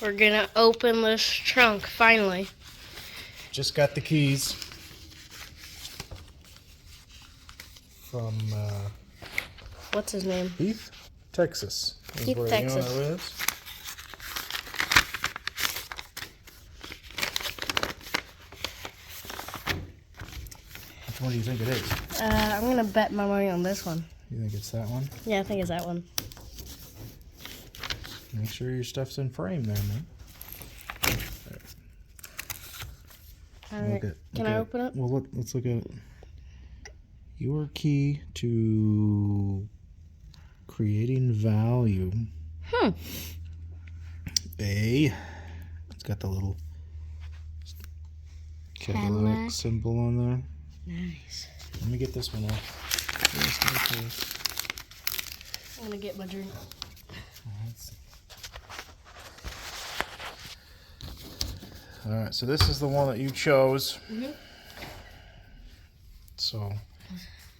We're gonna open this trunk finally. Just got the keys from What's his name? Heath, Texas. Is Heath, where Texas. the owner lives. Which one do you think it is? I'm gonna bet my money on this one. You think it's that one? Yeah, I think it's that one. Make sure your stuff's in frame there, man. Alright, can I open it? Well, let's look at it. Your key to creating value. It's got the little Cadillac symbol on there. Nice. Let me get this one off. I'm gonna get my drink. Alright, so this is the one that you chose. So I'm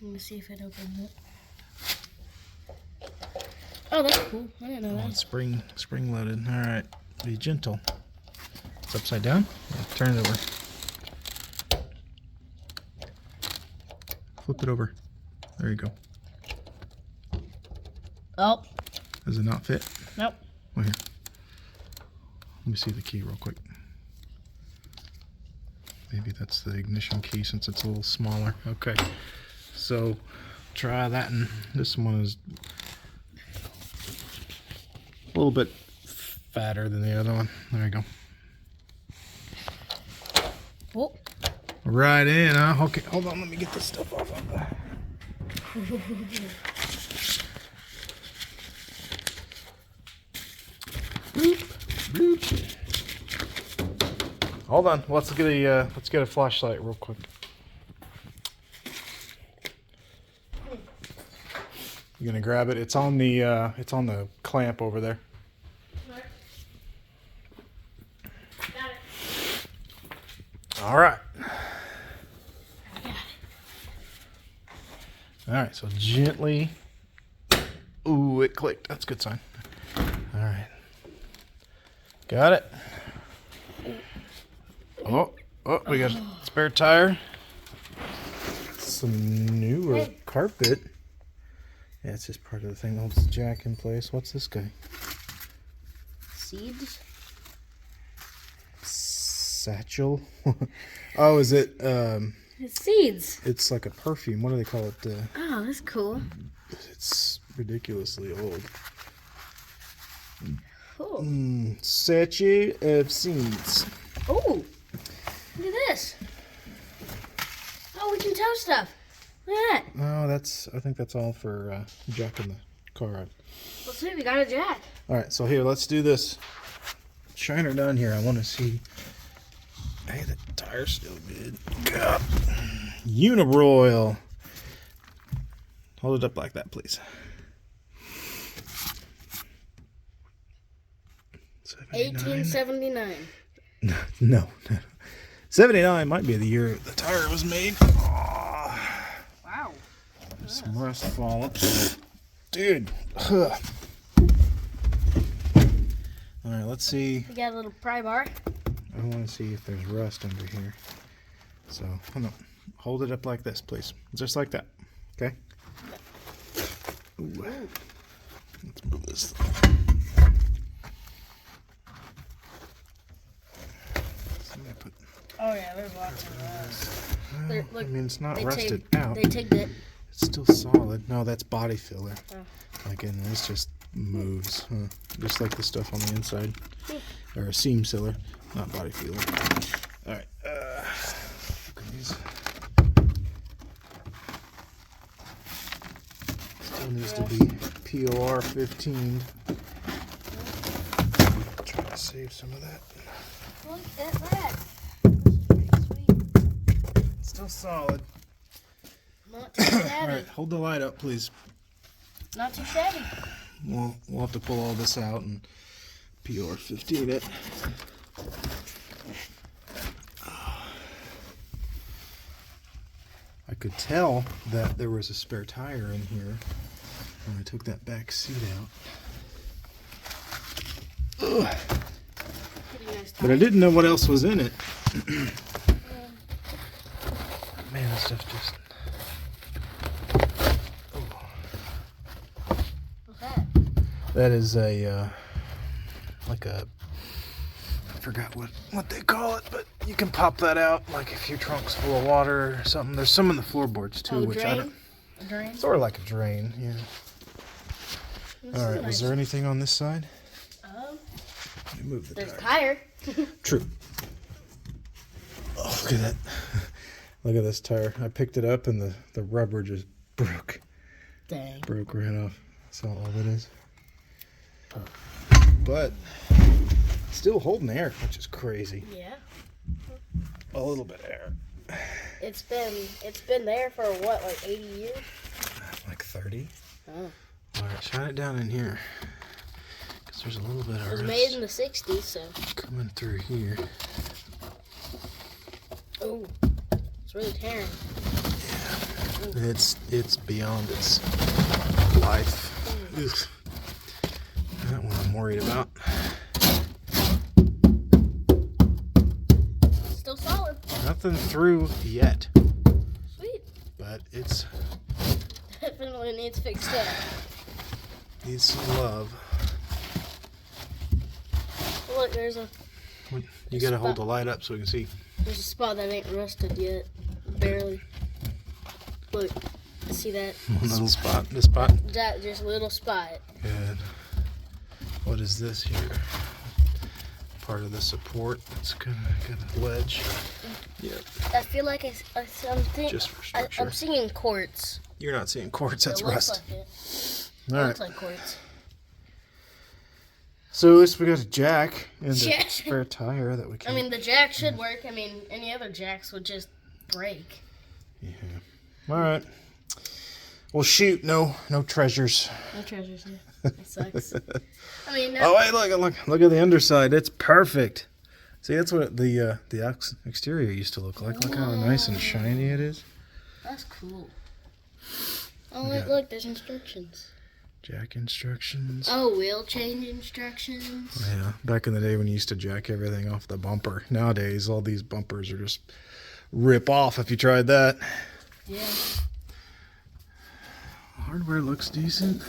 gonna see if it opens it. Oh, that's cool. I didn't know that. it's spring loaded. Alright, be gentle. It's upside down. Yeah, turn it over. Flip it over. There you go. Oh. Does it not fit? Nope. Well, here. Let me see the key real quick. Maybe that's the ignition key since it's a little smaller. Okay. So try that, and this one is a little bit fatter than the other one. There you go. Oh. Right in, huh? Okay, hold on. Let me get this stuff off of there. Bloop, bloop. Hold on. Let's get a flashlight real quick. You gonna grab it? It's on the clamp over there. Got it. All right. All right. So gently. Ooh, it clicked. That's a good sign. All right. Got it. Oh, we got a spare tire. Some newer carpet. Yeah, it's just part of the thing that holds the jack in place. What's this guy? Seeds? Satchel? Oh, is it? It's seeds. It's like a perfume. What do they call it? Oh, that's cool. It's ridiculously old. Cool. Sachet of seeds. Oh, look at this. Oh, we can tow stuff. Look at that. Oh, I think that's all for jacking the car up. Let's see, we got a jack. All right, so here, let's do this. Shine her down here. I want to see. Hey, the tire's still good. God. Unibroil. Hold it up like that, please. 1879. No. 79 might be the year the tire was made. Oh, Wow. there's some rust falling. Dude. All right, let's see. We got a little pry bar. I want to see if there's rust under here. So, hold it up like this, please. Just like that. Okay? Ooh. Let's move this. Oh yeah, there's lots of rust. Well, Look, I mean, it's not they rusted out. They tagged it. It's still solid. No, that's body filler. Oh. Again, this just moves. Just like the stuff on the inside. Or a seam sealer, not body filler. Alright. Still needs to be POR 15. Try to save some of that. Look at that. It's still solid. Not too shabby. Alright, hold the light up, please. Not too shabby. We'll have to pull all this out and POR 15 it. I could tell that there was a spare tire in here when I took that back seat out. Ugh. But I didn't know what else was in it. Man, this stuff just... What's that? That is a, like a... I forgot what they call it, but you can pop that out, like if your trunk's full of water or something. There's some in the floorboards too, which I don't... A drain? Sort of like a drain, yeah. Alright, Nice. was there anything on this side? Let me move the There's tire. a tire. True. Oh, look at that. Look at this tire. I picked it up and the rubber just broke. Dang. Broke right off. That's all it is. But still holding air, which is crazy. Yeah. A little bit of air. It's been there for what, like 80 years? Like 30. Oh. Alright, shine it down in here. Because there's a little bit of It was rust made in the 60s, so. coming through here. Oh, it's really tearing. Yeah. It's beyond its life. Ugh. That one I'm worried about. Still solid. Nothing through yet. Sweet. But it's Definitely needs fixed up. needs some love. Look, there's a You gotta hold the light up so we can see. there's a spot that ain't rusted yet. Barely. Look, see that? One little spot. This spot. That just little spot. Good. What is this here? Part of the support. It's kind of got a ledge. Yep. I feel like something. Just for structure. I'm seeing quartz. You're not seeing quartz. That's It looks rust. like it. All It right. looks like quartz. So at least we got a jack and Yeah. a spare tire that we can. I mean, the jack should work. I mean, any other jacks would just break. Yeah. All right. Well, shoot. No treasures. No treasures here. It sucks. I mean, Oh wait, look at the underside. It's perfect. See, that's what the exterior used to look like. Look how nice and shiny it is. That's cool. Oh, wait, look, there's instructions. Jack instructions. Oh, wheel change instructions. Yeah, back in the day when you used to jack everything off the bumper. Nowadays, all these bumpers are just rip off if you tried that. Yeah. Hardware looks decent.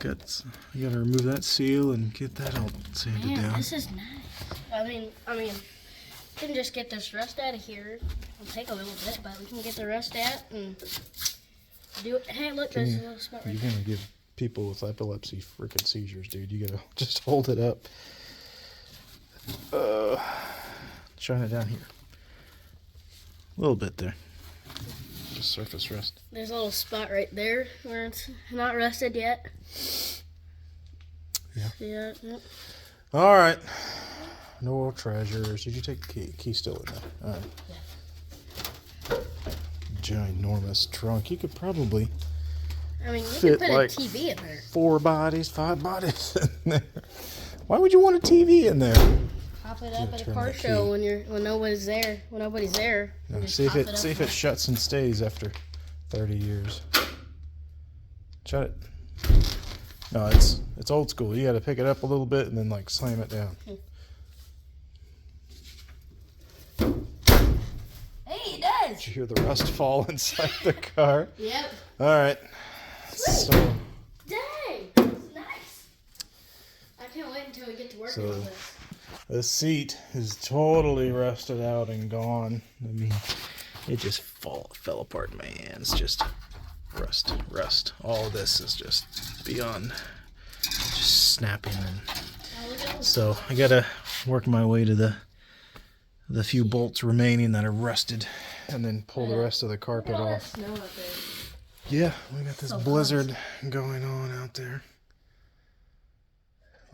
You gotta remove that seal and get that all sanded Man, down. this is nice. I mean, you can just get this rust out of here. It'll take a little bit, but we can get the rust out and do it. Hey, look, there's a little spot right You're there. gonna give people with epilepsy freaking seizures, dude. You gotta just hold it up. Shine it down here. A little bit there. Just surface rust. There's a little spot right there where it's not rusted yet. Yeah. Yeah. Yep. All right. No treasures. Did you take the key? Key's still in there. All right. Ginormous trunk. You could probably I mean, you fit can put like a TV in there. 4 bodies, 5 bodies in there. Why would you want a TV in there? Pop it up at a turn car that show key. when nobody's there. When nobody's there. No, you just see if pop it up see if it shuts and stays after 30 years. Shut it. No, it's old school. You got to pick it up a little bit and then like slam it down. Hey, it does. Did you hear the rust fall inside the car? Yep. All right. So Dang, that's nice. I can't wait until we get to work on this. the seat is totally rusted out and gone. I mean, it just fell apart in my hands. Just rust. All of this is just beyond just snapping. And so I gotta work my way to the few bolts remaining that are rusted, and then pull the rest of the carpet Look at all that off. snow out there. Yeah, we got this So blizzard going on out there.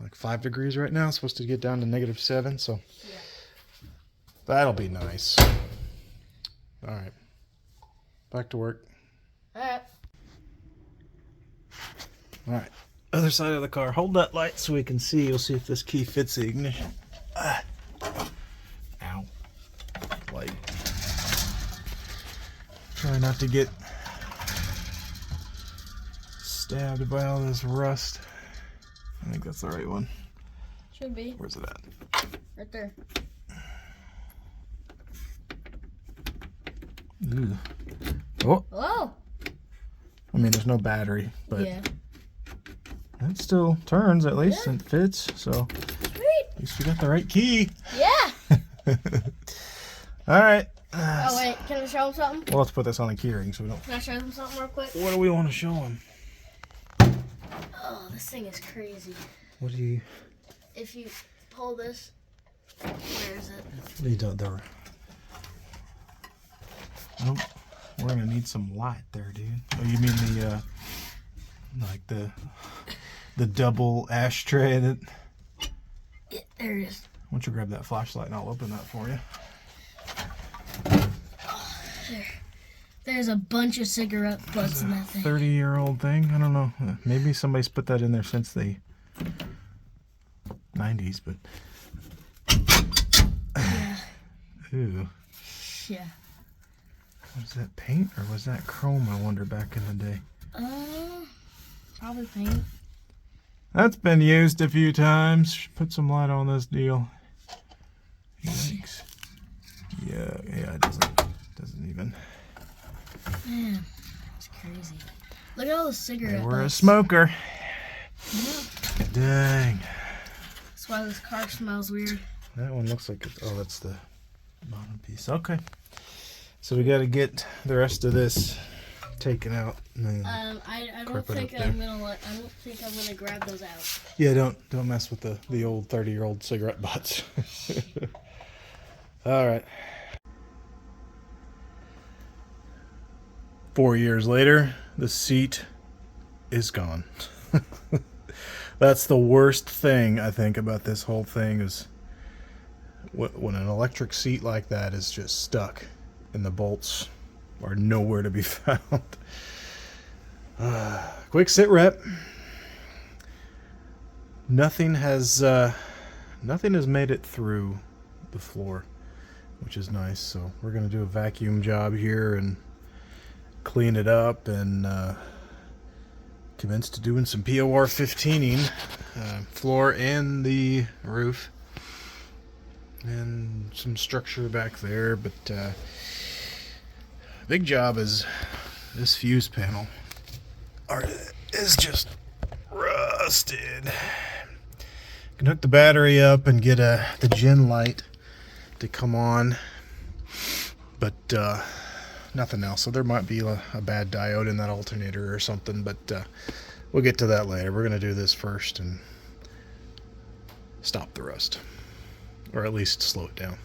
Like 5 degrees right now. It's supposed to get down to -7, so Yeah. that'll be nice. All right, back to work. All right. All right, other side of the car. Hold that light so we can see. You'll see if this key fits the ignition. Ow. Light. Try not to get stabbed by all this rust. I think that's the right one. Should be. Where's it at? Right there. Ooh. Oh, Whoa! I mean, there's no battery, but Yeah. it still turns at least Yeah. and fits. So Sweet! at least we got the right key. Yeah! All right. Oh, wait. Can I show them something? We'll have to put this on a key ring so we don't. Can I show them something real quick? What do we want to show them? Oh, this thing is crazy. What do you? If you pull this, where is it? What do you do there? Oh, we're gonna need some light there, dude. Oh, you mean the like the double ashtray that? Yeah, there it is. Why don't you grab that flashlight and I'll open that for you? There's a bunch of cigarette butts in that thing. 30-year-old thing. I don't know. Maybe somebody's put that in there since the 90s, but. Yeah. Ooh. Yeah. Was that paint or was that chrome, I wonder, back in the day? Probably paint. That's been used a few times. Put some light on this deal. Yikes. Yeah, it doesn't even. Man, that's crazy. Look at all the cigarette We're a butts. smoker. Yeah. Dang. That's why this car smells weird. That one looks like it's, oh, that's the bottom piece. Okay. So we got to get the rest of this taken out. And then I don't crap it think up I'm gonna let. I don't think I'm gonna grab those out. yeah, don't mess with the old 30-year-old cigarette butts. All right. 4 years later, the seat is gone. That's the worst thing I think about this whole thing is when an electric seat like that is just stuck and the bolts are nowhere to be found. Quick sit rep. Nothing has made it through the floor, which is nice. So we're gonna do a vacuum job here and clean it up and commence to doing some POR 15ing, floor and the roof, and some structure back there. But big job is this fuse panel is just rusted. Can hook the battery up and get the gen light to come on, but nothing else. So there might be a bad diode in that alternator or something, but we'll get to that later. We're going to do this first and stop the rust, or at least slow it down.